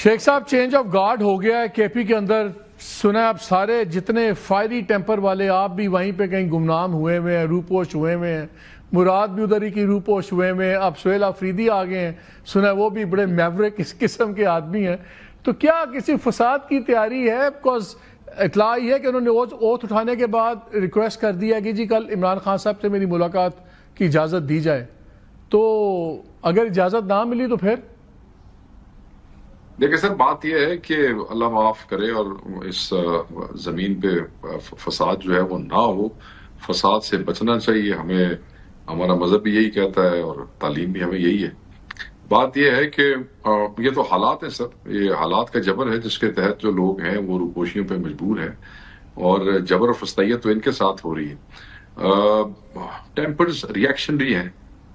شیخ صاحب change of guard ہو گیا ہے کے پی کے اندر، سنا آپ سارے جتنے فائری ٹیمپر والے آپ بھی وہیں پہ کہیں گمنام ہوئے ہوئے ہیں، روپوش ہوئے ہوئے ہیں، مراد بھی ادھر ہی کی روپوش ہوئے ہوئے ہیں، اب سہیل آفریدی آ گئے ہیں، سنا وہ بھی بڑے میوریک اس قسم کے آدمی ہیں. تو کیا کسی فساد کی تیاری ہے؟ بیکاز اطلاع یہ ہے کہ انہوں نے اوتھ اٹھانے کے بعد ریکویسٹ کر دیا کہ جی کل عمران خان صاحب سے میری ملاقات کی اجازت دی جائے، تو اگر اجازت نہ ملی تو پھر؟ دیکھیں سر، بات یہ ہے کہ اللہ معاف کرے اور اس زمین پہ فساد جو ہے وہ نہ ہو. فساد سے بچنا چاہیے ہمیں، ہمارا مذہب بھی یہی کہتا ہے اور تعلیم بھی ہمیں یہی ہے. بات یہ ہے کہ یہ تو حالات ہیں سر، یہ حالات کا جبر ہے جس کے تحت جو لوگ ہیں وہ روپوشیوں پہ مجبور ہیں، اور جبر و فستیت تو ان کے ساتھ ہو رہی ہے. ٹیمپرز ریئیکشنری ہیں.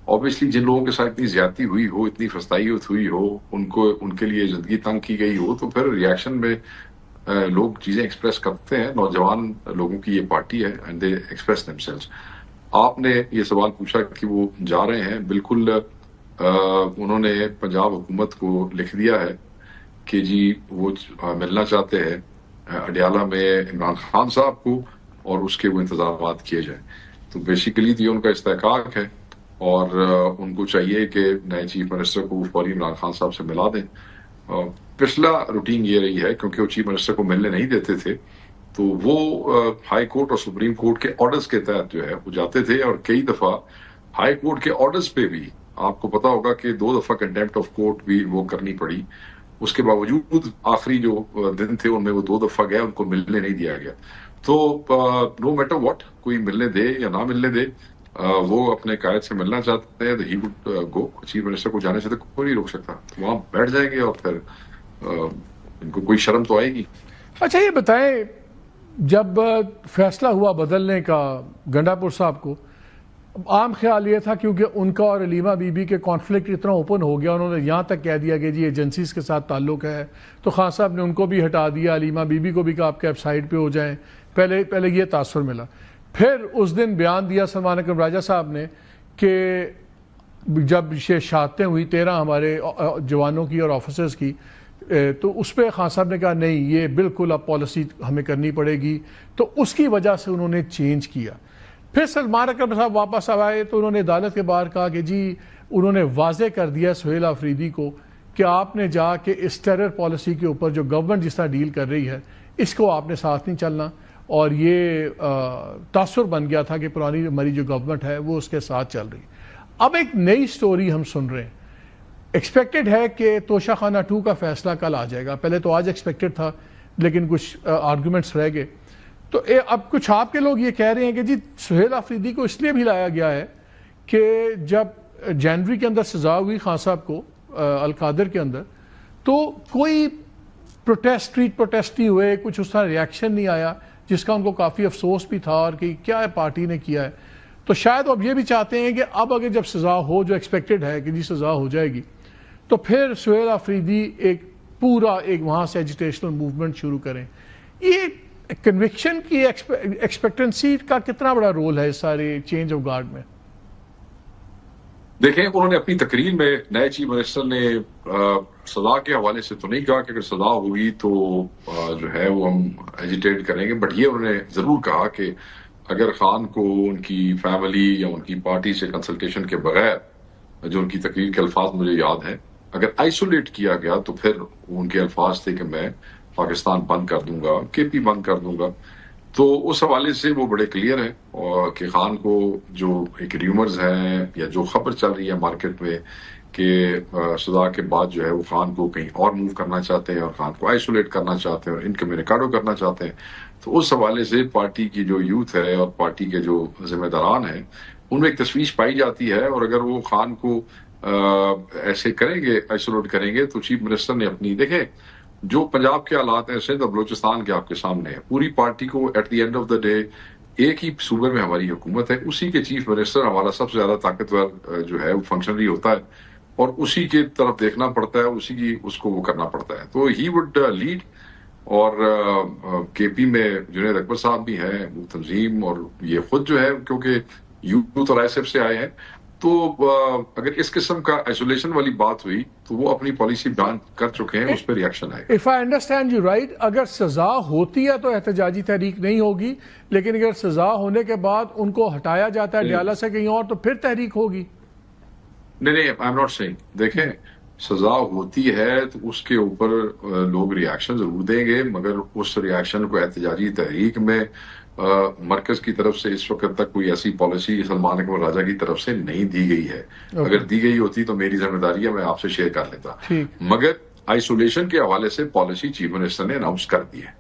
اوبیسلی جن لوگوں کے ساتھ اتنی زیادتی ہوئی ہو، اتنی فستائیت ہوئی ہو، ان کے لیے زندگی تنگ کی گئی ہو، تو پھر ریئیکشن میں لوگ چیزیں ایکسپریس کرتے ہیں. نوجوان لوگوں کی یہ پارٹی ہے and they express them selves. آپ نے یہ سوال پوچھا کہ وہ جا رہے ہیں، بالکل انہوں نے پنجاب حکومت کو لکھ دیا ہے کہ جی وہ ملنا چاہتے ہیں اڈیالہ میں عمران خان صاحب کو، اور اس کے وہ انتظامات کیے جائیں. تو بیسیکلی یہ ان کا استحقاق ہے، اور ان کو چاہیے کہ نئے چیف منسٹر کو فوری عمران خان صاحب سے ملا دیں. پچھلا روٹین یہ رہی ہے، کیونکہ وہ چیف منسٹر کو ملنے نہیں دیتے تھے، تو وہ ہائی کورٹ اور سپریم کورٹ کے آرڈرز کے تحت جو ہے وہ جاتے تھے، اور کئی دفعہ ہائی کورٹ کے آرڈرز پہ بھی آپ کو پتا ہوگا کہ 2 دفعہ کنٹیمپٹ آف کورٹ بھی وہ کرنی پڑی. اس کے باوجود آخری جو دن تھے ان میں وہ 2 دفعہ گئے، ان کو ملنے نہیں دیا گیا. تو نو میٹر واٹ، کوئی ملنے دے یا نہ ملنے دے، وہ اپنے قائد سے ملنا چاہتے ہیں تو he would go. Chief minister کو جانے سے تو کوئی نہیں روک سکتا. وہاں بیٹھ جائیں گے اور پھر ان کو کوئی شرم تو آئے گی. اچھا یہ بتائیں، جب فیصلہ ہوا بدلنے کا گنڈا پور صاحب کو، عام خیال یہ تھا کیونکہ ان کا اور علیمہ بی بی کے کانفلکٹ اتنا اوپن ہو گیا، انہوں نے یہاں تک کہہ دیا کہ جی ایجنسیز کے ساتھ تعلق ہے، تو خان صاحب نے ان کو بھی ہٹا دیا، علیمہ بی بی کو بھی کہا آپ کے سائڈ پہ ہو جائیں. پہلے یہ تاثر ملا. پھر اس دن بیان دیا سلمان اکرم راجہ صاحب نے کہ جب یہ شہادتیں ہوئی 13 ہمارے جوانوں کی اور آفیسرز کی، تو اس پہ خان صاحب نے کہا نہیں یہ بالکل اب پالیسی ہمیں کرنی پڑے گی، تو اس کی وجہ سے انہوں نے چینج کیا. پھر سلمان اکرم صاحب واپس آئے تو انہوں نے عدالت کے باہر کہا کہ جی انہوں نے واضح کر دیا سہیل آفریدی کو کہ آپ نے جا کے اس ٹیرر پالیسی کے اوپر جو گورنمنٹ جس طرح ڈیل کر رہی ہے اس کو آپ نے ساتھ نہیں چلنا، اور یہ تاثر بن گیا تھا کہ پرانی ہماری جو گورنمنٹ ہے وہ اس کے ساتھ چل رہی. اب ایک نئی سٹوری ہم سن رہے ہیں، ایکسپیکٹڈ ہے کہ توشہ خانہ 2 کا فیصلہ کل آ جائے گا. پہلے تو آج ایکسپیکٹڈ تھا لیکن کچھ آرگومنٹس رہ گئے. تو اب کچھ آپ کے لوگ یہ کہہ رہے ہیں کہ جی سہیل آفریدی کو اس لیے بھی لایا گیا ہے کہ جب جنوری کے اندر سزا ہوئی خان صاحب کو القادر کے اندر، تو کوئی پروٹیسٹ نہیں ہوئے، کچھ اس طرح ریاکشن نہیں آیا جس کا ان کو کافی افسوس بھی تھا، اور کہ کیا پارٹی نے کیا ہے. تو شاید اب یہ بھی چاہتے ہیں کہ اب اگر جب سزا ہو، جو ایکسپیکٹڈ ہے کہ جی سزا ہو جائے گی، تو پھر سہیل آفریدی ایک وہاں سے ایجیٹیشنل موومنٹ شروع کریں. یہ کنوکشن کی ایکسپیکٹنسی کا کتنا بڑا رول ہے اس سارے چینج آف گارڈ میں؟ دیکھیں، انہوں نے اپنی تقریر میں نئے چیف منسٹر نے سزا کے حوالے سے تو نہیں کہا کہ اگر سزا ہوئی تو جو ہے وہ ہم ایجیٹیٹ کریں گے، بٹ یہ انہوں نے ضرور کہا کہ اگر خان کو ان کی فیملی یا ان کی پارٹی سے کنسلٹیشن کے بغیر، جو ان کی تقریر کے الفاظ مجھے یاد ہیں، اگر آئسولیٹ کیا گیا تو پھر ان کے الفاظ تھے کہ میں پاکستان بند کر دوں گا، کے پی بند کر دوں گا. تو اس حوالے سے وہ بڑے کلیئر ہیں، اور کہ خان کو جو ایک ریومرز ہیں یا جو خبر چل رہی ہے مارکیٹ میں کہ سزا کے بعد جو ہے وہ خان کو کہیں اور موو کرنا چاہتے ہیں اور خان کو آئسولیٹ کرنا چاہتے ہیں اور انکمیونیکاڈو کرنا چاہتے ہیں. تو اس حوالے سے پارٹی کی جو یوتھ ہے اور پارٹی کے جو ذمہ داران ہیں ان میں ایک تشویش پائی جاتی ہے. اور اگر وہ خان کو ایسے کریں گے، آئسولیٹ کریں گے، تو چیف منسٹر نے اپنی، دیکھیں جو پنجاب کے حالات ہیں، سندھ اور بلوچستان کے آپ کے سامنے ہیں، پوری پارٹی کو at the end of the day ایک ہی صوبے میں ہماری حکومت ہے، اسی کے چیف منسٹر ہمارا سب سے زیادہ طاقتور جو ہے وہ فنکشنری ہوتا ہے، اور اسی کی طرف دیکھنا پڑتا ہے، اس کو وہ کرنا پڑتا ہے. تو ہی وڈ لیڈ. اور کے پی میں جنید اکبر صاحب بھی ہیں، وہ تنظیم اور یہ خود جو ہے کیونکہ یوتھ اور ایس ایف سے آئے ہیں، تو اگر اس قسم کا آئسولیشن والی بات ہوئی تو وہ اپنی پالیسی بیان کر چکے ہیں، اس پہ ریاکشن آئے گا۔ If I understand you right, اگر سزا ہوتی ہے تو احتجاجی تحریک نہیں ہوگی، لیکن اگر سزا ہونے کے بعد ان کو ہٹایا جاتا ہے ڈیالہ سے کہیں اور تو پھر تحریک ہوگی۔ نہیں آئی ایم ناٹ سیئنگ، دیکھیں سزا ہوتی ہے تو اس کے اوپر لوگ ریاکشن ضرور دیں گے، مگر اس ریاکشن کو احتجاجی تحریک میں مرکز کی طرف سے اس وقت تک کوئی ایسی پالیسی سلمان اکبر راجہ کی طرف سے نہیں دی گئی ہے۔ اگر دی گئی ہوتی تو میری ذمہ داری ہے، میں آپ سے شیئر کر لیتا، مگر آئسولیشن کے حوالے سے پالیسی چیف منسٹر نے اناؤنس کر دی ہے۔